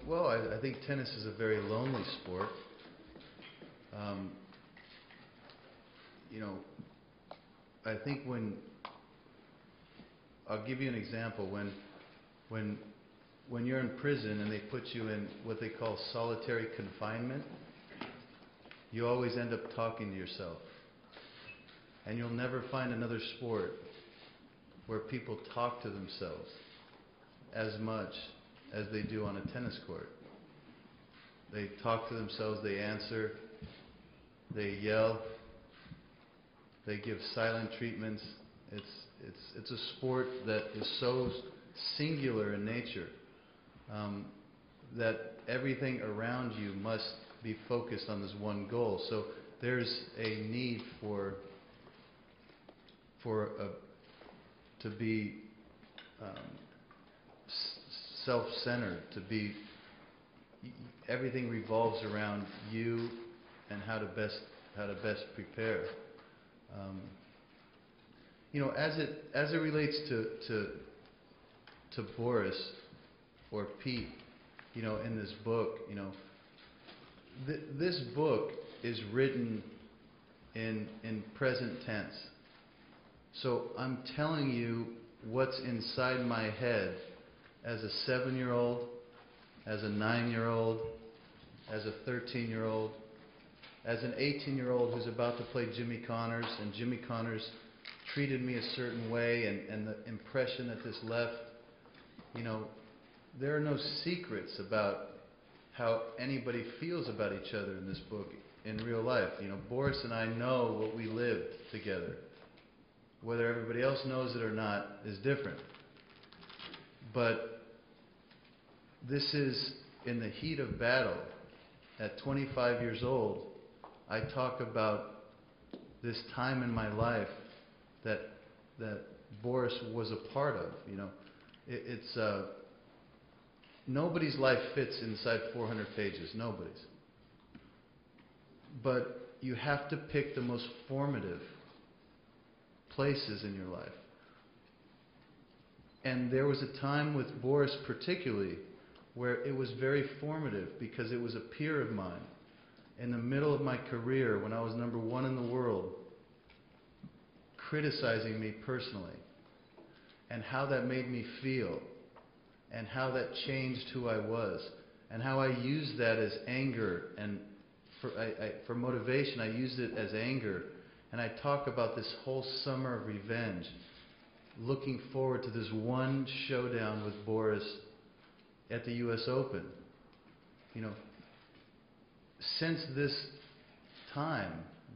well, I think tennis is a very lonely sport. You know, I think I'll give you an example. When you're in prison and they put you in what they call solitary confinement, you always end up talking to yourself. And you'll never find another sport where people talk to themselves as much as they do on a tennis court. They talk to themselves, they answer, they yell, they give silent treatments. It's a sport that is so singular in nature that everything around you must be focused on this one goal. So there's a need to be self-centered, to be, everything revolves around you and how to best prepare. You know, as it relates to Boris or Pete, you know, in this book, you know, this book is written in present tense. So I'm telling you what's inside my head as a 7-year-old, as a 9-year-old, as a 13-year-old, as an 18-year-old who's about to play Jimmy Connors, and Jimmy Connors treated me a certain way, and the impression that this left. You know, there are no secrets about how anybody feels about each other in this book in real life. You know, Boris and I know what we lived together. Whether everybody else knows it or not is different. But this is in the heat of battle. At 25 years old, I talk about this time in my life that Boris was a part of. You know, it's nobody's life fits inside 400 pages. Nobody's. But you have to pick the most formative places in your life. And there was a time with Boris particularly where it was very formative because it was a peer of mine in the middle of my career when I was number 1 in the world, criticizing me personally and how that made me feel and how that changed who I was and how I used that as anger, and for motivation I used it as anger. And I talk about this whole summer of revenge, looking forward to this one showdown with Boris at the U.S. Open. You know, since this time,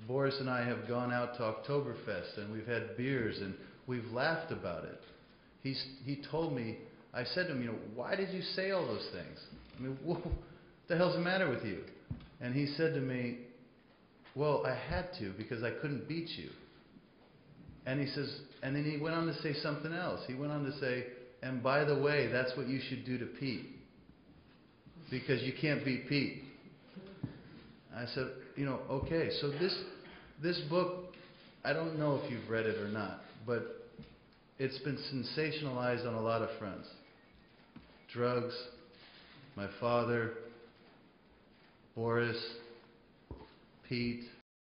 Boris and I have gone out to Oktoberfest and we've had beers and we've laughed about it. He told me, I said to him, you know, why did you say all those things? I mean, what the hell's the matter with you? And he said to me, well, I had to because I couldn't beat you. And he says, and then he went on to say something else. He went on to say, and by the way, that's what you should do to Pete, because you can't beat Pete. I said, you know, okay, so this book, I don't know if you've read it or not, but it's been sensationalized on a lot of fronts. Drugs, my father, Boris, Pete,